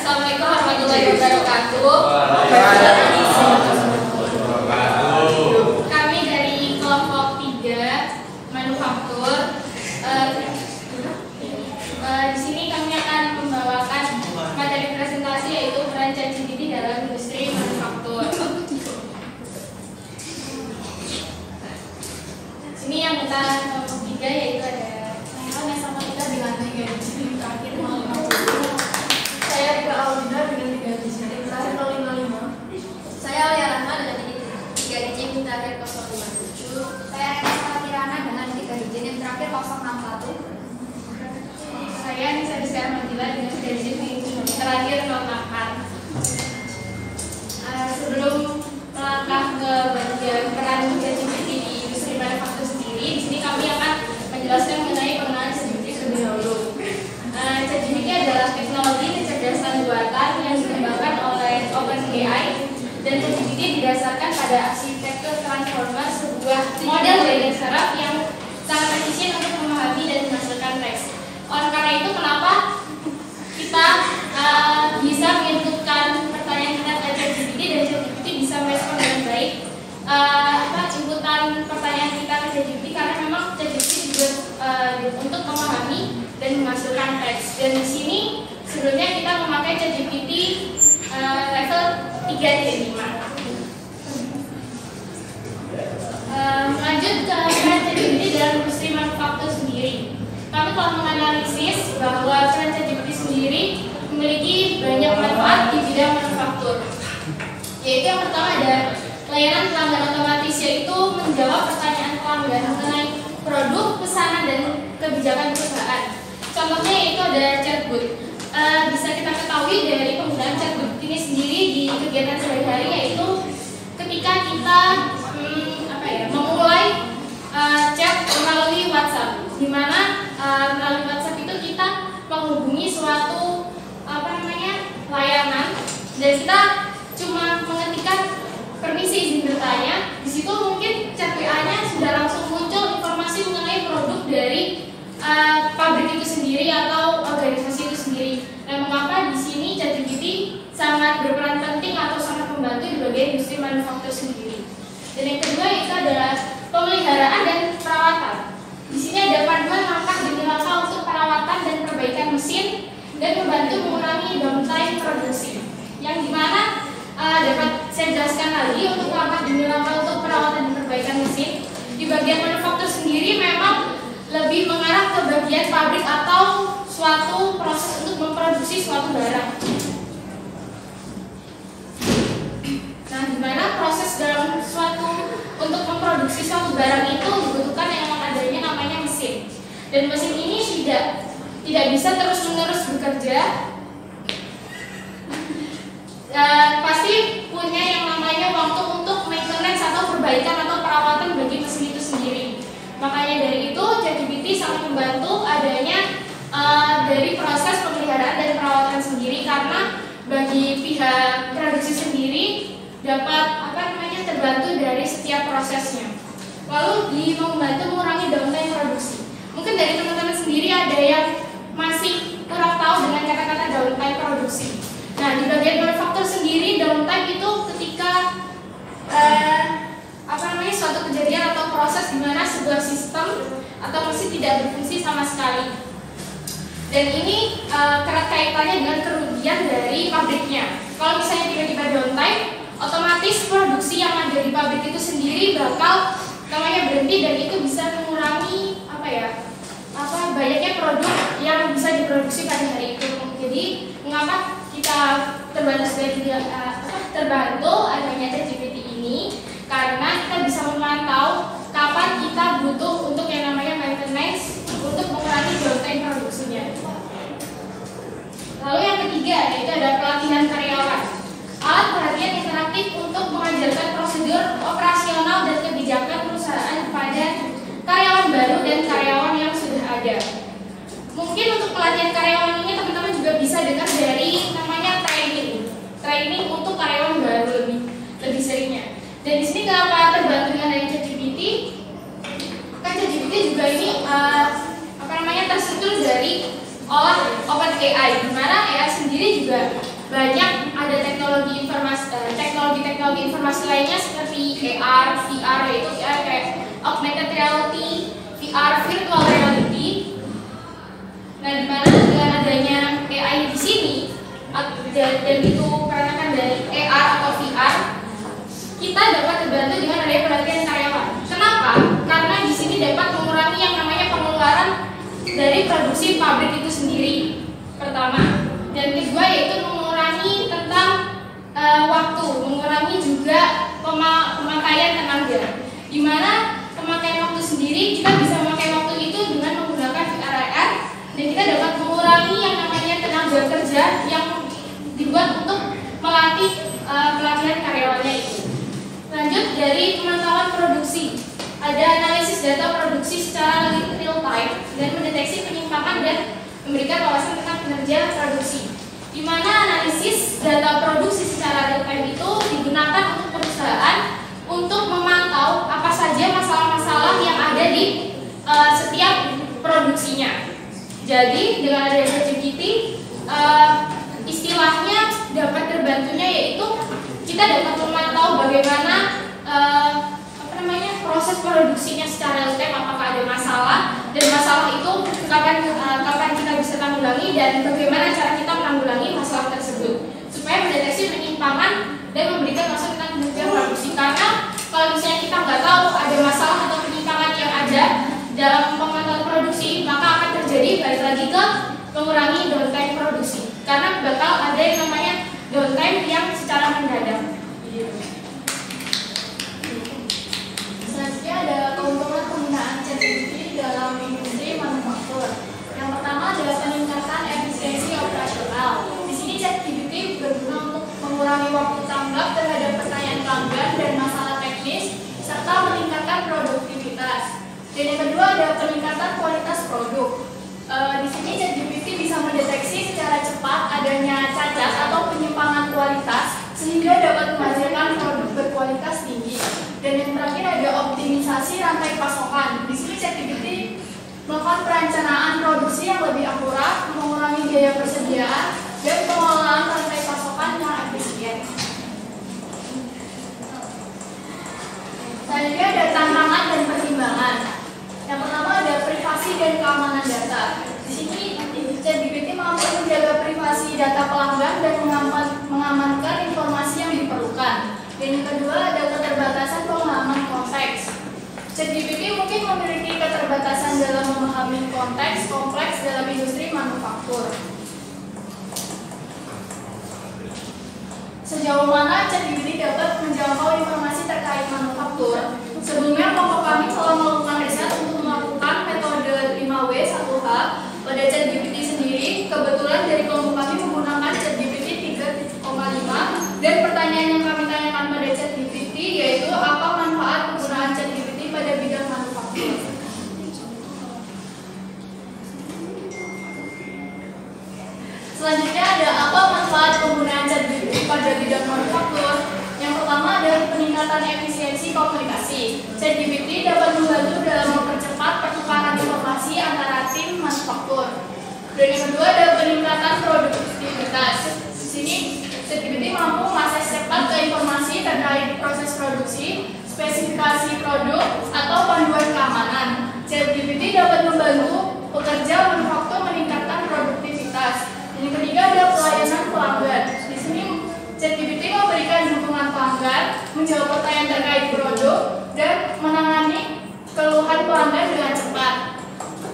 Assalamualaikum warahmatullahi wabarakatuh. Kami dari kelompok 3 manufaktur. Di sini kami akan membawakan materi presentasi yaitu peran ChatGPT dalam industri manufaktur. Sini yang kita kelompok 3 yaitu ada saya sama kita dengan 3 digit terakhir 050. Saya Rika Aulida dengan 3 digit terakhir 055. Saya Alia Rahma dengan 3 digit terakhir 057. Saya Rika Kirana dengan 3 digit yang terakhir 061. Saya Nisa Rizka Mantila dengan 3 digit terakhir 08. Sebelum melangkah ke bagian peran ChatGPT di industri manufaktur sendiri, di sini kami akan menjelaskan mengenai pengenalan ChatGPT terlebih dahulu. ChatGPT adalah teknologi kecerdasan buatan yang dikembangkan oleh OpenAI, dan ChatGPT didasarkan pada arsitektur transformer, sebuah model jaringan saraf yang sangat efisien untuk memahami dan menghasilkan teks. Oleh karena itu, kenapa kita bisa menginputkan pertanyaan kita ke ChatGPT dan ChatGPT bisa merespon dengan baik inputan pertanyaan kita ke ChatGPT, karena memang ChatGPT juga untuk memahami dan menghasilkan teks. Dan di sini sebelumnya kita memakai ChatGPT level 3.5. Lanjut ke peran ChatGPT dalam industri manufaktur sendiri. Kami telah menganalisis bahwa peran ChatGPT sendiri memiliki banyak manfaat di bidang manufaktur. Yaitu yang pertama ada layanan pelanggan otomatis, yaitu menjawab pertanyaan pelanggan mengenai produk, pesanan, dan kebijakan perusahaan. Contohnya yaitu ada chatbot. Bisa kita ketahui dari penggunaan chatbot ini sendiri di kegiatan sehari-hari, yaitu ketika kita memulai chat melalui WhatsApp, di mana melalui WhatsApp itu kita menghubungi suatu layanan, dan kita cuma mengetikkan permisi izin bertanya. Di situ mungkin chat WA-nya sudah langsung muncul informasi mengenai produk dari pabrik itu sendiri atau organisasi itu sendiri. Nah, mengapa di sini ChatGPT sangat berperan penting atau sangat membantu di bagian industri manufaktur sendiri. Dan yang kedua itu adalah pemeliharaan dan perawatan. Di sini ada panduan langkah demi langkah untuk perawatan dan perbaikan mesin dan membantu mengurangi downtime produksi. Yang dimana dapat saya jelaskan lagi untuk langkah demi langkah untuk perawatan dan perbaikan mesin. Di bagian manufaktur sendiri memang lebih mengarah ke bagian pabrik atau suatu proses untuk memproduksi suatu barang. Nah, dimana proses dalam untuk memproduksi suatu barang itu dibutuhkan yang adanya namanya mesin. Dan mesin ini tidak bisa terus-menerus bekerja. Pasti punya yang namanya waktu untuk maintenance atau perbaikan atau perawatan bagi mesin itu sendiri. Makanya dari itu ChatGPT sangat membantu adanya dari proses pemeliharaan dan perawatan sendiri, karena bagi pihak produksi sendiri dapat terbantu dari setiap prosesnya. Lalu membantu mengurangi downtime produksi. Mungkin dari teman-teman sendiri ada yang masih kurang tahu dengan kata-kata downtime produksi. Nah, di bagian manufaktur sendiri, downtime itu ketika suatu kejadian atau proses di mana sebuah sistem atau mesin tidak berfungsi sama sekali. Dan ini erat kaitannya dengan kerugian dari pabriknya. Kalau misalnya tiba-tiba downtime, otomatis produksi yang ada di pabrik itu sendiri bakal berhenti, dan itu bisa mengurangi banyaknya produk yang bisa diproduksi pada hari itu. Jadi mengapa kita terbantu adanya ChatGPT ini, karena kita bisa memantau kapan kita butuh untuk yang namanya maintenance untuk mengurangi downtime produksinya. Lalu yang ketiga yaitu ada pelatihan karyawan. Alat perhatian interaktif untuk mengajarkan prosedur operasional dan kebijakan perusahaan kepada karyawan baru dan karyawan yang sudah ada. Mungkin untuk pelatihan karyawan ini teman-teman juga bisa dengar dari namanya training untuk karyawan baru lebih seringnya. Dan di sini kenapa terbantu dengan adanya ChatGPT? Kan ChatGPT juga ini terstruktur dari OpenAI, di mana AI sendiri juga banyak ada teknologi informasi lainnya seperti AR, VR, yaitu VR kayak augmented reality, VR, virtual reality. Nah, di mana dengan adanya AI di sini dan itu karena kan dari AR atau VR, kita dapat terbantu dengan adanya pelatihan karyawan. Kenapa? Karena di sini dapat mengurangi yang namanya pengeluaran dari produksi pabrik itu sendiri. Pertama, dan kedua yaitu mengurangi tentang waktu, mengurangi juga pemakaian tenaga. Di mana pemakaian waktu sendiri kita bisa memakai waktu itu dengan menggunakan VR dan kita dapat mengurangi yang namanya tenaga kerja yang dibuat untuk melatih pelatihan karyawannya itu. Lanjut dari pemantauan produksi, ada analisis data produksi secara real time dan mendeteksi penyimpangan dan memberikan wawasan tentang kinerja produksi. Di mana analisis data produksi secara real time itu digunakan untuk perusahaan untuk memantau apa saja masalah-masalah yang ada di setiap produksinya. Jadi dengan adanya ChatGPT, istilahnya dapat terbantunya yaitu kita dapat memantau bagaimana proses produksinya secara real time, apakah ada masalah dan masalah itu kapan kita bisa tanggulangi dan bagaimana cara kita menanggulangi masalah tersebut supaya mendeteksi penyimpangan dan memberikan masukan tentang kinerja produksi. Karena kalau misalnya kita nggak tahu ada masalah atau penyimpangan yang ada dalam pemantauan produksi, maka akan terjadi balik lagi ke mengurangi downtime produksi karena bakal ada yang namanya downtime yang secara mendadak. Selanjutnya ada keuntungan penggunaan ChatGPT dalam industri manufaktur. Yang pertama adalah peningkatan efisiensi operasional. Di sini ChatGPT berguna untuk mengurangi waktu tanggap terhadap pertanyaan pelanggan dan masalah teknis serta meningkatkan produktivitas. Dan yang kedua ada peningkatan kualitas produk. Di sini ChatGPT bisa mendeteksi secara cepat adanya cacat atau penyimpangan kualitas sehingga dapat menghasilkan produk berkualitas tinggi. Dan yang terakhir ada optimisasi rantai pasokan. Di sini ChatGPT melakukan perencanaan produksi yang lebih akurat, mengurangi biaya persediaan, dan pengelolaan rantai pasokan yang efisien. Selanjutnya ada tantangan dan pertimbangan. Yang pertama ada privasi dan keamanan data. Di sini ChatGPT mampu menjaga privasi data pelanggan dan mengamankan informasi yang diperlukan. Dan yang kedua ada keterbatasan pemahaman konteks. ChatGPT mungkin memiliki keterbatasan dalam memahami konteks kompleks dalam industri manufaktur. Sejauh mana ChatGPT dapat menjangkau informasi terkait manufaktur? Sebelumnya kelompok kami telah melakukan riset untuk melakukan metode 5W 1H pada ChatGPT sendiri. Kebetulan dari kelompok kami menggunakan ChatGPT 3.5 dan pertanyaan yang kami tanyakan pada ChatGPT yaitu apa manfaat penggunaan ChatGPT pada bidang manufaktur. Selanjutnya ada apa manfaat penggunaan ChatGPT pada bidang manufaktur. Yang pertama adalah peningkatan efisiensi komunikasi. ChatGPT dapat membantu dalam mempercepat pertukaran informasi antara tim manufaktur. Dan yang kedua ada peningkatan produktivitas. Di sini ChatGPT mampu mengakses cepat ke informasi terkait proses produksi, spesifikasi produk, atau panduan keamanan. ChatGPT dapat membantu pekerja manufaktur meningkatkan produktivitas. Dan yang ketiga ada pelayanan pelanggan. Di sini ChatGPT memberikan dukungan pelanggan, menjawab pertanyaan terkait produk, dan menangani keluhan pelanggan dengan cepat.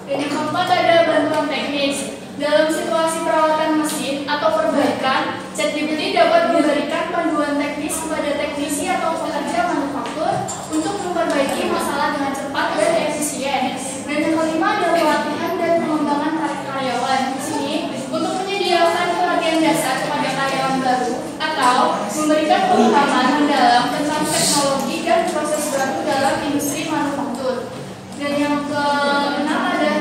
Dan yang keempat ada bantuan teknis. Dalam situasi perawatan mesin atau perbaikan, ChatGPT dapat memberikan panduan teknis kepada teknisi atau pekerja manufaktur untuk memperbaiki masalah dengan cepat dan efisien. Dan yang kelima adalah pelatihan dan pengembangan karyawan. Di sini untuk menyediakan pelatihan dasar kepada karyawan baru atau memberikan pemahaman mendalam tentang teknologi dan proses baru dalam industri manufaktur. Dan yang keenam ada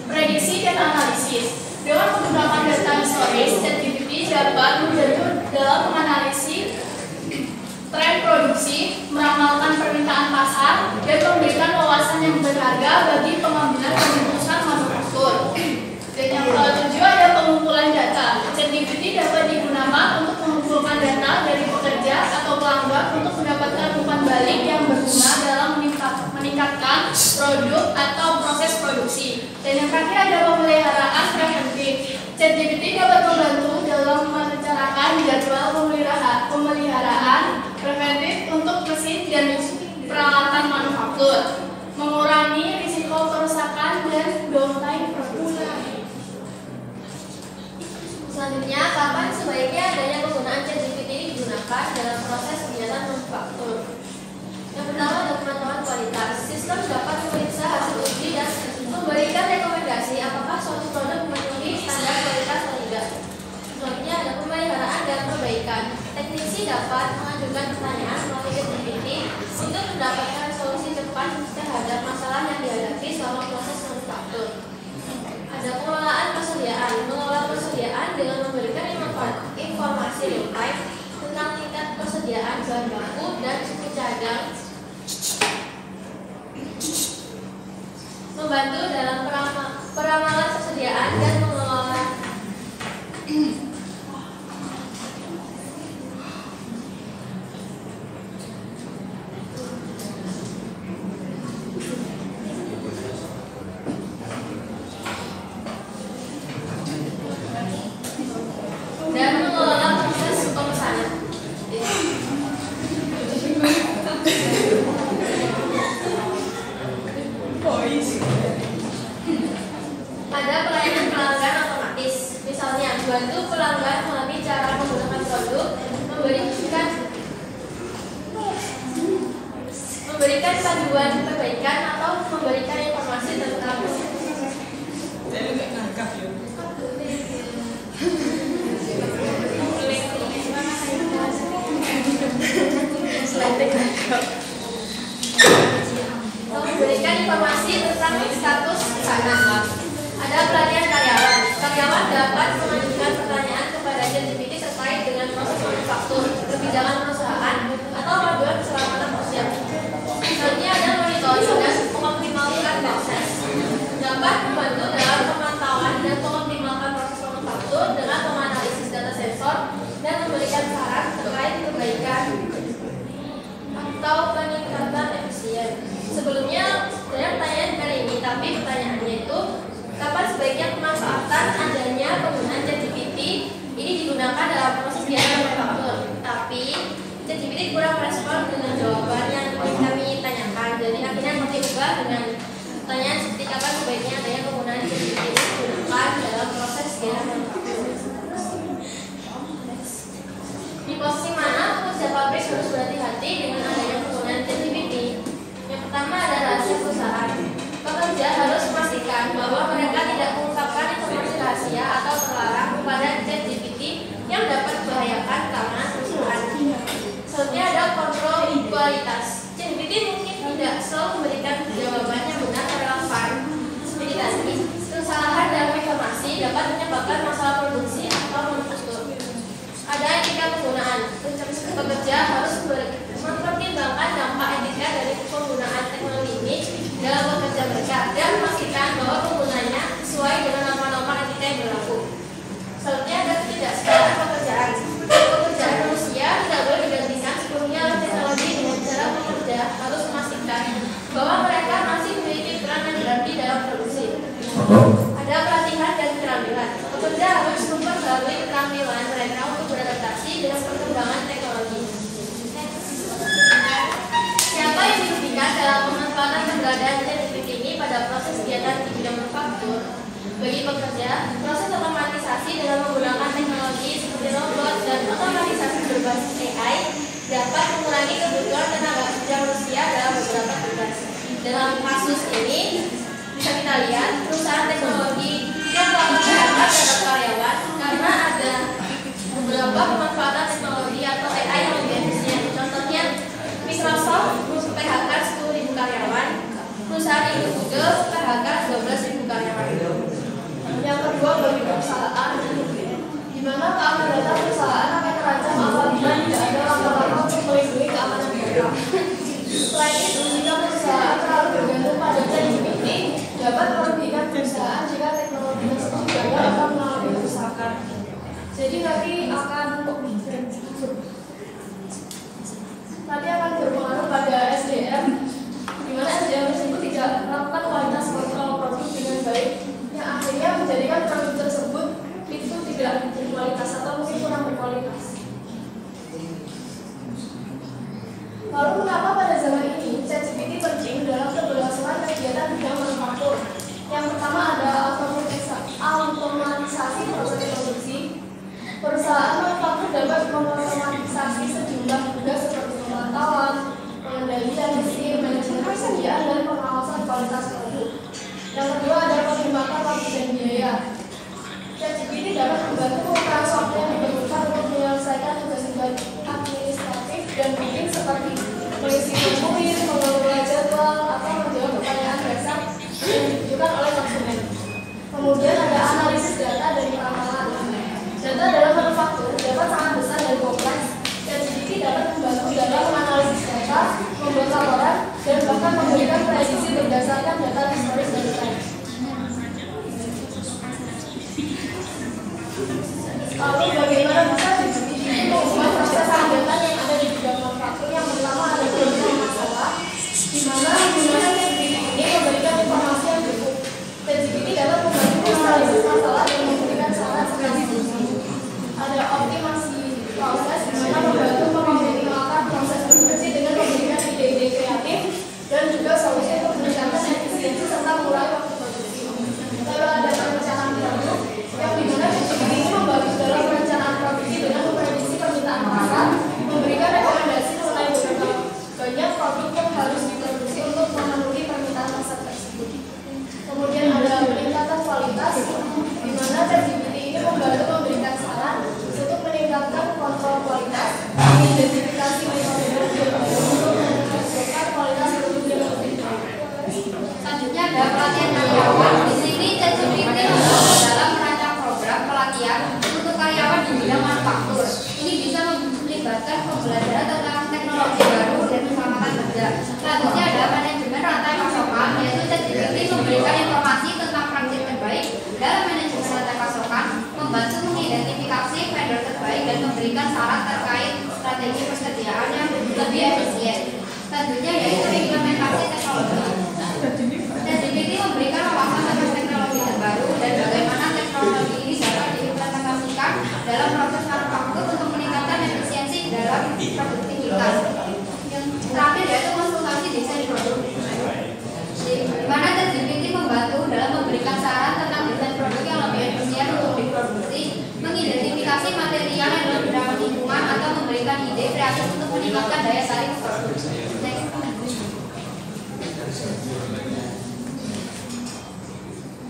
prediksi dan analisis. Dengan menggunakan data historis, ChatGPT dapat membantu dalam menganalisis tren produksi, meramalkan permintaan pasar, dan memberikan wawasan yang berharga bagi pengambilan keputusan manufaktur. Dan yang ketujuh ada pengumpulan data. ChatGPT dapat digunakan Dan yang terakhir ada pemeliharaan preventif. ChatGPT dapat membantu dalam merencanakan jadwal pemeliharaan preventif untuk mesin dan peralatan manufaktur, mengurangi risiko kerusakan dan downtime pengguna. Selanjutnya, kapan sebaiknya adanya penggunaan ChatGPT digunakan dalam proses kegiatan manufaktur? Yang pertama adalah pemantauan kualitas. Sistem dapat memeriksa hasil uji dan memberikan rekomendasi apakah suatu produk memenuhi standar kualitas atau tidak. Selanjutnya ada pemeliharaan dan perbaikan. Teknisi dapat mengajukan pertanyaan melalui ChatGPT untuk mendapatkan solusi cepat terhadap masalah yang dihadapi selama proses manufaktur. Ada pengelolaan persediaan. Mengelola persediaan dengan memberikan informasi real time tentang tingkat persediaan bahan baku dan suku cadang, membantu dalam peramalan persediaan dan mengelola proses pemesanan. Ada pelayanan pelanggan otomatis, misalnya bantu pelanggan memahami cara menggunakan produk, memberikan panduan perbaikan atau memberikan informasi tentang memberikan informasi tentang status pesanan. Ada pelatihan karyawan. Karyawan dapat mengajukan pertanyaan kepada ChatGPT terkait dengan proses manufaktur, kebijakan perusahaan, atau panduan keselamatan sosial. Selanjutnya ada monitoring dan mengoptimalkan proses. Dapat membantu dalam pemantauan dan mengoptimalkan proses manufaktur dengan menganalisis data sensor dan memberikan saran terkait perbaikan atau peningkatan efisien. Sebelumnya saya pertanyaan kali ini, tapi pertanyaannya itu kapan sebaiknya pemanfaatan adanya penggunaan ChatGPT ini digunakan dalam proses kegiatan manufaktur. Tapi ChatGPT kurang respon dengan jawaban yang kami tanyakan. Jadi akhirnya kami ubah dengan pertanyaan seperti kapan sebaiknya adanya penggunaan ChatGPT digunakan dalam proses kegiatan manufaktur. Di posisi mana pekerja pabrik harus berhati-hati dengan adanya penggunaan ChatGPT? Yang pertama ada rahasia perusahaan. Pekerja harus memastikan bahwa mereka tidak mengungkapkan informasi rahasia atau terlarang kepada ChatGPT yang dapat membahayakan keamanan perusahaan. Selanjutnya ada kontrol kualitas. ChatGPT mungkin tidak selalu memberikan jawaban yang benar dan relevan. Seperti tadi, kesalahan dalam informasi dapat menyebabkan masalah produksi atau manufaktur. Ada etika penggunaan. Pekerja harus mempertimbangkan dampak etika dari penggunaan teknologi ini dalam bekerja mereka dan memastikan bahwa penggunanya sesuai dengan norma-norma etika yang berlaku. Selanjutnya ada ketidaksetaraan pekerjaan. Pekerjaan manusia tidak boleh digantikan sepenuhnya oleh teknologi dengan cara pekerja harus memastikan bahwa mereka masih memiliki peran yang berarti dalam produksi. Ada pelatihan dan keterampilan. Pekerja harus memperbarui keterampilan mereka untuk beradaptasi dengan perkembangan teknologi. Siapa yang dirugikan dalam pemanfaatan keberadaan ChatGPT ini pada proses kegiatan di bidang manufaktur? Bagi pekerja, proses otomatisasi dengan menggunakan teknologi seperti robot dan otomatisasi berbasis AI dapat mengurangi kebutuhan tenaga kerja manusia dalam beberapa tugas. Dalam kasus ini, bisa kita lihat perusahaan teknologi yang melakukan PHK terhadap karyawan karena ada beberapa pemanfaatan teknologi atau AI yang lebih efisien. Contohnya, Microsoft PHK 10.000 karyawan, perusahaan itu Google PHK 12.000 karyawan. Yang kedua bagi perusahaan, di mana keamanan data perusahaan akan terancam apabila tidak ada langkah-langkah untuk melindungi keamanan data. Selain itu, jika perusahaan terlalu bergantung pada ChatGPT, dapat merugikan perusahaan jika teknologi tersebut gagal atau mengalami kerusakan. Jadi nanti akan berpengaruh pada SDM, di mana SDM tersebut tidak melakukan kualitas kontrol produk dengan baik Lalu bagaimana bisa ini mengubah proses hambatan yang ada di bidang manufaktur? Yang pertama ada beberapa masalah di mana penggunaan ChatGPT ini memberikan informasi yang cukup. ChatGPT dapat membantu menganalisis masalah dan memberikan saran serta solusi. Ada optimasi proses di mana membantu mengoptimalkan proses produksi dengan memberikan ide-ide kreatif dan juga solusi untuk meningkatkan efisiensi serta mengurangi waktu produksi. Lalu ada perencanaan produk yang dimana ChatGPT ini membantu dalam perencanaan produksi dengan memprediksi permintaan pasar, memberikan rekomendasi mengenai beberapa banyak produk yang harus diproduksi untuk memenuhi permintaan pasar tersebut. Kemudian ada peningkatan kualitas, di mana ChatGPT ini membantu memberikan saran untuk meningkatkan kontrol kualitas, mengidentifikasi metode untuk meningkatkan kualitas produk yang lebih baik. Selanjutnya ada pelatihan karyawan. Di sini ChatGPT membantu dalam merancang program pelatihan untuk karyawan di bidang manufaktur. Ini bisa melibatkan pembelajaran tentang teknologi baru dan keselamatan kerja. Selanjutnya ada manajemen rantai pasokan, yaitu ChatGPT memberikan informasi tentang praktik terbaik dalam manajemen rantai pasokan, membantu mengidentifikasi vendor terbaik dan memberikan saran terkait strategi persediaan yang lebih efisien. Selanjutnya yaitu implementasi teknologi. ChatGPT memberikan wawasan tentang teknologi terbaru dan bagaimana teknologi ini dapat diimplementasikan dalam proses manufaktur untuk meningkatkan efisiensi dalam produktivitas. Yang terakhir yaitu konsultasi desain produk, di mana ChatGPT membantu dalam memberikan saran tentang desain produk yang lebih efisien untuk diproduksi, mengidentifikasi material yang lebih ramah lingkungan atau memberikan ide kreatif untuk meningkatkan daya saing produk.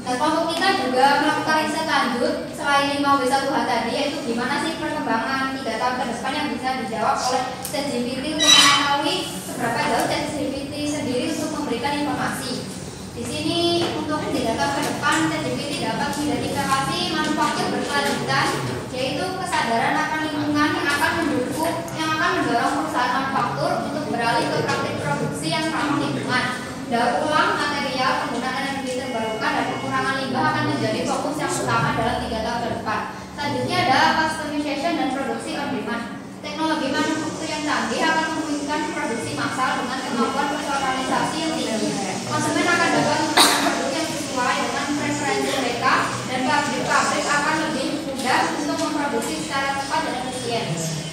Dan kelompok kita juga melakukan riset lanjut selain 5W1H tadi, yaitu gimana sih perkembangan 3 tahun ke depan yang bisa dijawab oleh ChatGPT untuk mengetahui seberapa jauh ChatGPT sendiri untuk memberikan informasi. Di sini untuk 3 tahun ke depan ChatGPT dapat mengidentifikasi manufaktur berkelanjutan, yaitu kesadaran akan lingkungan yang akan mendorong perusahaan manufaktur untuk beralih ke praktik produksi yang ramah lingkungan. Daur ulang material, penggunaan energi terbarukan, dan pengurangan limbah akan menjadi fokus yang utama dalam 3 tahun ke depan. Selanjutnya ada customization dan produksi on demand. Teknologi manufaktur yang canggih akan memungkinkan produksi massal dengan kemampuan personalisasi yang tinggi. Konsumen akan dapat menggunakan produk yang sesuai dengan preferensi mereka, dan pabrik-pabrik akan lebih mudah untuk memproduksi secara cepat dan efisien.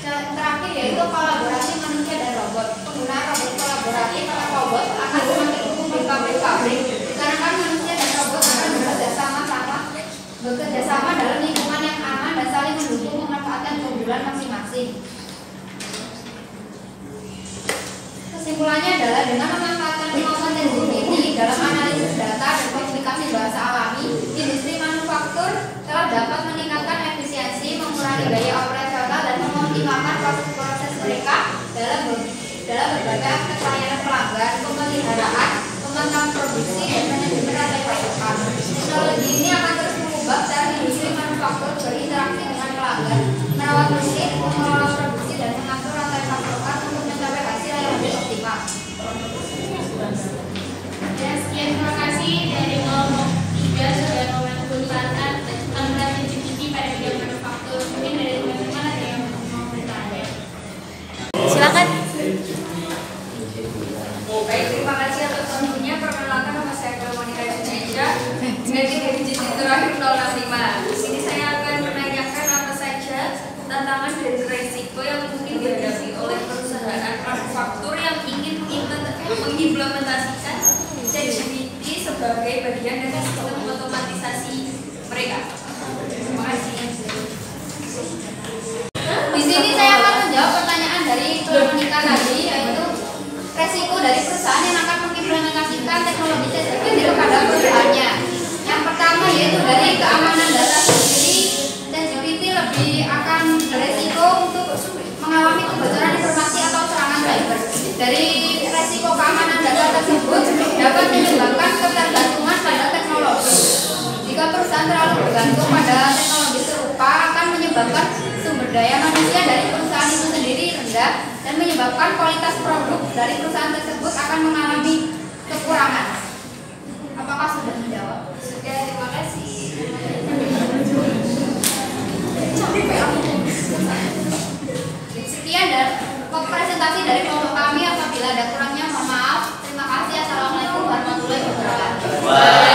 Dan terakhir yaitu kolaborasi manusia dan robot. Penggunaan robot kolaboratif atau robot akan semakin umum di pabrik-pabrik, dikarenakan manusia dan robot akan bekerja sama dalam lingkungan yang aman dan saling mendukung memanfaatkan keunggulan masing-masing. Kesimpulannya adalah dengan memanfaatkan kemampuan ChatGPT dalam analisis data dan komunikasi bahasa alami, industri manufaktur telah dapat meningkatkan efisiensi, mengurangi biaya operasional, dan mengoptimalkan proses-proses mereka dalam berbagai aspek pelayanan pelanggan, pemeliharaan, pemantauan produksi, dan manajemen rantai pasokan. Teknologi ini akan terus mengubah cara industri manufaktur berinteraksi dengan pelanggan, merawat mesin, mengelola produksi, dan mengatur rantai pasokan untuk mencapai hasil yang lebih optimal. Dan sekian, terima kasih dari kelompok 3 sudah memperkenalkan penggunaan ChatGPT pada bidang manufaktur. Mungkin dari teman-teman ada yang mau bertanya. Silakan. Baik, terima kasih atas waktunya. Perkenalkan nama saya Monika Junaida dari Divisi Terakhir 065. Di sini saya akan menanyakan apa saja tantangan dan risiko yang mungkin dihadapi oleh perusahaan manufaktur yang ingin mengimplementasikan ChatGPT sebagai bagian dari sistem otomatisasi mereka. Terima kasih. Di sini saya akan menjawab pertanyaan dari Monika tadi, yaitu resiko dari perusahaan yang akan mengimplementasikan teknologi ChatGPT kepada perusahaannya. Yang pertama yaitu dari keamanan data sendiri, ChatGPT lebih akan beresiko untuk mengalami kebocoran informasi atau serangan cyber. Dari resiko keamanan data tersebut dapat menyebabkan ketergantungan pada teknologi. Jika perusahaan terlalu bergantung pada teknologi serupa, akan menyebabkan sumber daya manusia dari perusahaan itu sendiri rendah dan menyebabkan kualitas produk dari perusahaan tersebut akan mengalami kekurangan. Apakah sudah menjawab? Sudah, terima kasih. Waalaikumsalam.